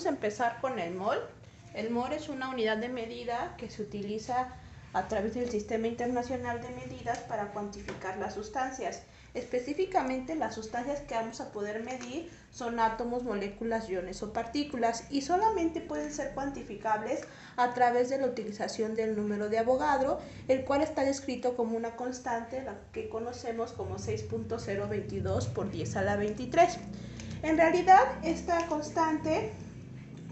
vamos a empezar con el mol. El mol es una unidad de medida que se utiliza a través del Sistema Internacional de Medidas para cuantificar las sustancias. Específicamente, las sustancias que vamos a poder medir son átomos, moléculas, iones o partículas y solamente pueden ser cuantificables a través de la utilización del número de Avogadro, el cual está descrito como una constante, la que conocemos como 6.022 por 10 a la 23. En realidad, esta constante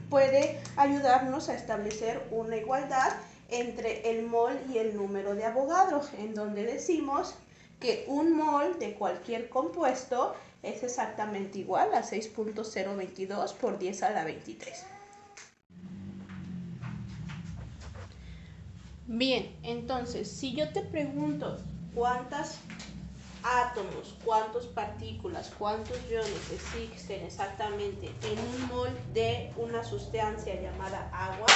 puede ayudarnos a establecer una igualdad entre el mol y el número de Avogadro, en donde decimos que un mol de cualquier compuesto es exactamente igual a 6.022 por 10 a la 23. Bien, entonces, si yo te pregunto cuántas átomos, cuántas partículas, cuántos iones existen exactamente en un mol de una sustancia llamada agua,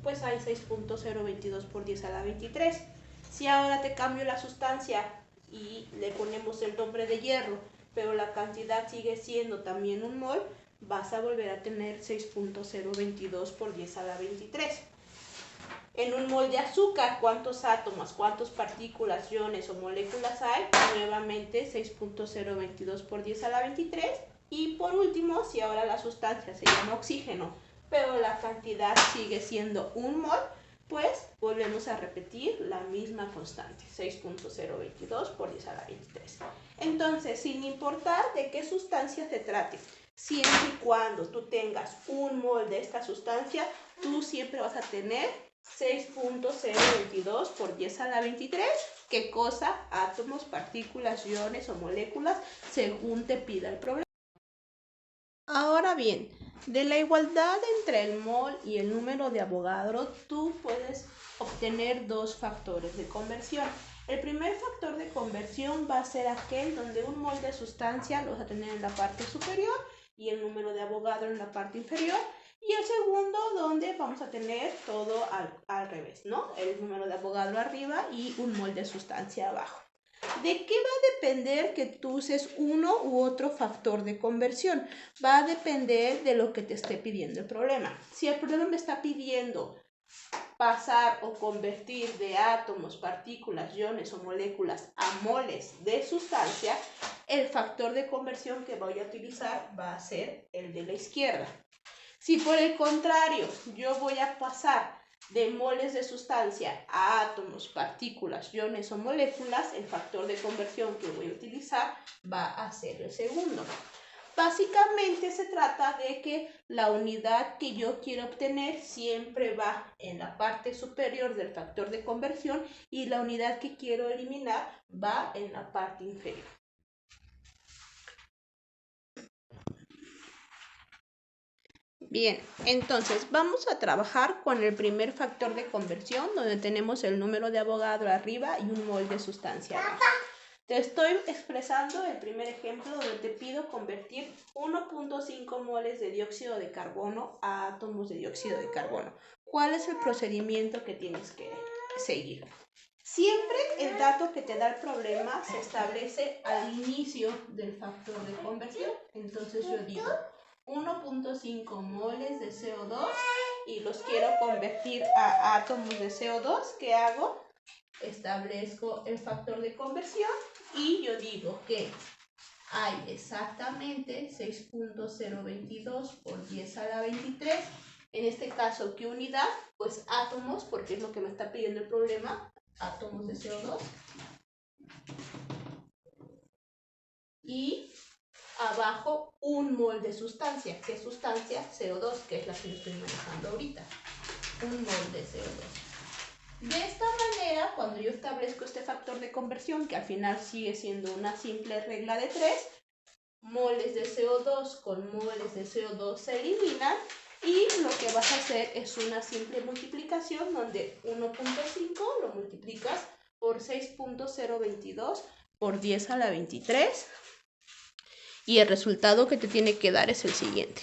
pues hay 6.022 por 10 a la 23. Si ahora te cambio la sustancia y le ponemos el nombre de hierro, pero la cantidad sigue siendo también un mol, vas a volver a tener 6.022 por 10 a la 23. En un mol de azúcar, ¿cuántos átomos, cuántas partículas, iones o moléculas hay? Nuevamente 6.022 por 10 a la 23. Y por último, si ahora la sustancia se llama oxígeno, pero la cantidad sigue siendo un mol, pues volvemos a repetir la misma constante, 6.022 por 10 a la 23. Entonces, sin importar de qué sustancia se trate, siempre y cuando tú tengas un mol de esta sustancia, tú siempre vas a tener 6.022 por 10 a la 23. ¿Qué cosa? Átomos, partículas, iones o moléculas, según te pida el problema. Ahora bien, de la igualdad entre el mol y el número de Avogadro, tú puedes obtener dos factores de conversión. El primer factor de conversión va a ser aquel donde un mol de sustancia lo vas a tener en la parte superior y el número de Avogadro en la parte inferior. Y el segundo donde vamos a tener todo al revés, ¿no? El número de Avogadro arriba y un mol de sustancia abajo. ¿De qué va a depender que tú uses uno u otro factor de conversión? Va a depender de lo que te esté pidiendo el problema. Si el problema me está pidiendo pasar o convertir de átomos, partículas, iones o moléculas a moles de sustancia, el factor de conversión que voy a utilizar va a ser el de la izquierda. Si por el contrario yo voy a pasar de moles de sustancia a átomos, partículas, iones o moléculas, el factor de conversión que voy a utilizar va a ser el segundo. Básicamente se trata de que la unidad que yo quiero obtener siempre va en la parte superior del factor de conversión y la unidad que quiero eliminar va en la parte inferior. Bien, entonces vamos a trabajar con el primer factor de conversión, donde tenemos el número de Avogadro arriba y un mol de sustancia abajo. Te estoy expresando el primer ejemplo donde te pido convertir 1.5 moles de dióxido de carbono a átomos de dióxido de carbono. ¿Cuál es el procedimiento que tienes que seguir? Siempre el dato que te da el problema se establece al inicio del factor de conversión. Entonces yo digo 1.5 moles de CO2 y los quiero convertir a átomos de CO2. ¿Qué hago? Establezco el factor de conversión y yo digo que hay exactamente 6.022 por 10 a la 23. En este caso, ¿qué unidad? Pues átomos, porque es lo que me está pidiendo el problema, átomos de CO2. Y abajo un mol de sustancia. ¿Qué sustancia? CO2, que es la que yo estoy manejando ahorita. Un mol de CO2. De esta manera, cuando yo establezco este factor de conversión, que al final sigue siendo una simple regla de 3, moles de CO2 con moles de CO2 se eliminan y lo que vas a hacer es una simple multiplicación donde 1.5 lo multiplicas por 6.022 por 10 a la 23 y el resultado que te tiene que dar es el siguiente.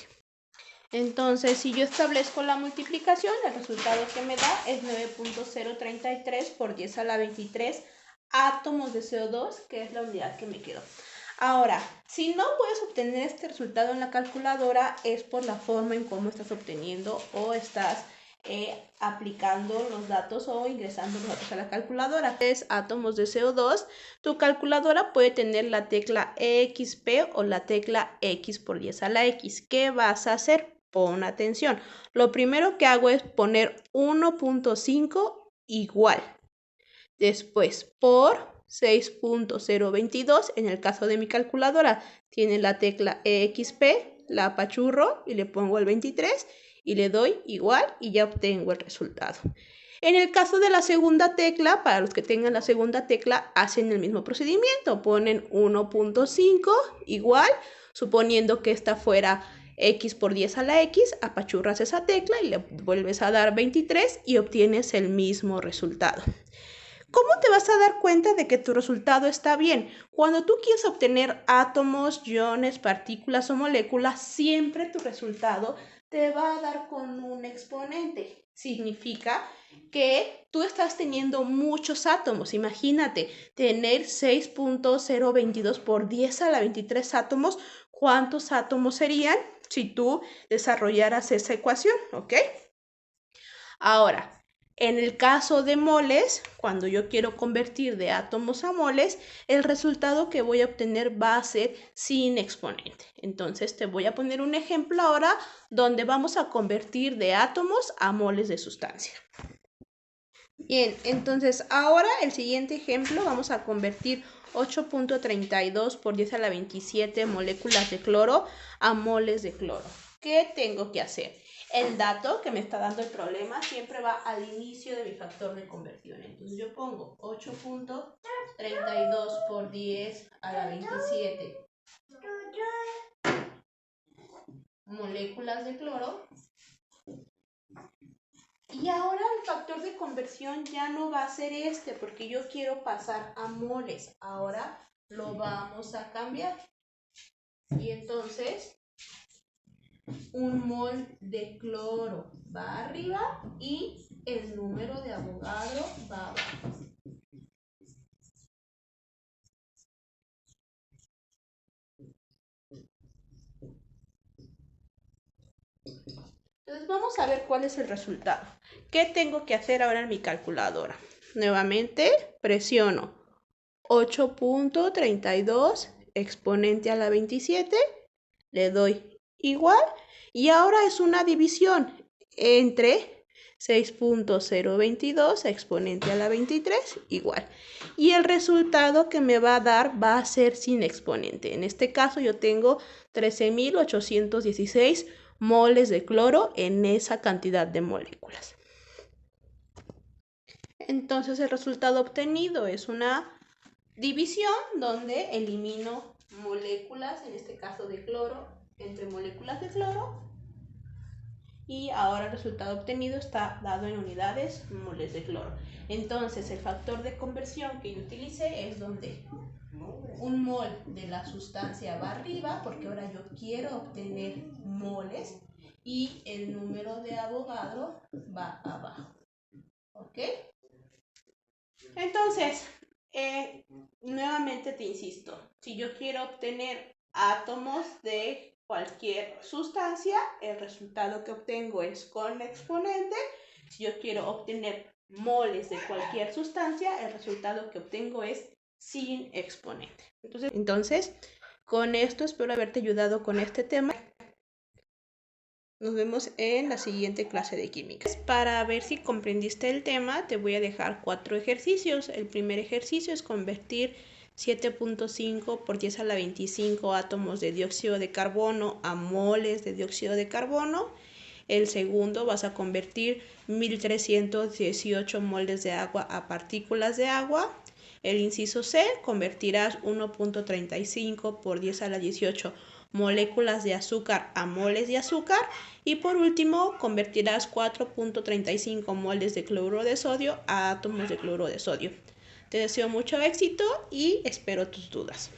Entonces, si yo establezco la multiplicación, el resultado que me da es 9.033 por 10 a la 23 átomos de CO2, que es la unidad que me quedó. Ahora, si no puedes obtener este resultado en la calculadora, es por la forma en cómo estás obteniendo o estás aplicando los datos o ingresando los datos a la calculadora. Es átomos de CO2, tu calculadora puede tener la tecla EXP o la tecla X por 10 a la X. ¿Qué vas a hacer? Pon atención. Lo primero que hago es poner 1.5 igual. Después por 6.022, en el caso de mi calculadora, tiene la tecla EXP, la apachurro y le pongo el 23 y le doy igual y ya obtengo el resultado. En el caso de la segunda tecla, para los que tengan la segunda tecla, hacen el mismo procedimiento. Ponen 1.5 igual, suponiendo que esta fuera X por 10 a la X, apachurras esa tecla y le vuelves a dar 23 y obtienes el mismo resultado. ¿Cómo te vas a dar cuenta de que tu resultado está bien? Cuando tú quieres obtener átomos, iones, partículas o moléculas, siempre tu resultado te va a dar con un exponente. Significa que tú estás teniendo muchos átomos. Imagínate, tener 6.022 por 10 a la 23 átomos. ¿Cuántos átomos serían si tú desarrollaras esa ecuación? ¿Ok? Ahora, en el caso de moles, cuando yo quiero convertir de átomos a moles, el resultado que voy a obtener va a ser sin exponente. Entonces te voy a poner un ejemplo ahora donde vamos a convertir de átomos a moles de sustancia. Bien, entonces ahora el siguiente ejemplo vamos a convertir 8.32 por 10 a la 27 moléculas de cloro a moles de cloro. ¿Qué tengo que hacer? El dato que me está dando el problema siempre va al inicio de mi factor de conversión. Entonces yo pongo 8.32 por 10 a la 27 moléculas de cloro. Y ahora el factor de conversión ya no va a ser este porque yo quiero pasar a moles. Ahora lo vamos a cambiar. Y entonces un mol de cloro va arriba y el número de Avogadro va abajo. Entonces vamos a ver cuál es el resultado. ¿Qué tengo que hacer ahora en mi calculadora? Nuevamente presiono 8.32 exponente a la 27, le doy igual y ahora es una división entre 6.022 exponente a la 23 igual. Y el resultado que me va a dar va a ser sin exponente. En este caso yo tengo 13.816 moles de cloro en esa cantidad de moléculas. Entonces el resultado obtenido es una división donde elimino moléculas, en este caso de cloro, entre moléculas de cloro. Y ahora el resultado obtenido está dado en unidades moles de cloro. Entonces el factor de conversión que yo utilicé es donde un mol de la sustancia va arriba, porque ahora yo quiero obtener moles, y el número de Avogadro va abajo. ¿Ok? Entonces, nuevamente te insisto, si yo quiero obtener átomos de cualquier sustancia, el resultado que obtengo es con exponente. Si yo quiero obtener moles de cualquier sustancia, el resultado que obtengo es sin exponente. Entonces, con esto espero haberte ayudado con este tema. Nos vemos en la siguiente clase de química. Para ver si comprendiste el tema, te voy a dejar 4 ejercicios. El primer ejercicio es convertir 7.5 por 10 a la 25 átomos de dióxido de carbono a moles de dióxido de carbono. El segundo, vas a convertir 1318 moles de agua a partículas de agua. El inciso C, convertirás 1.35 por 10 a la 18 moléculas de azúcar a moles de azúcar. Y por último, convertirás 4.35 moles de cloruro de sodio a átomos de cloruro de sodio. Te deseo mucho éxito y espero tus dudas.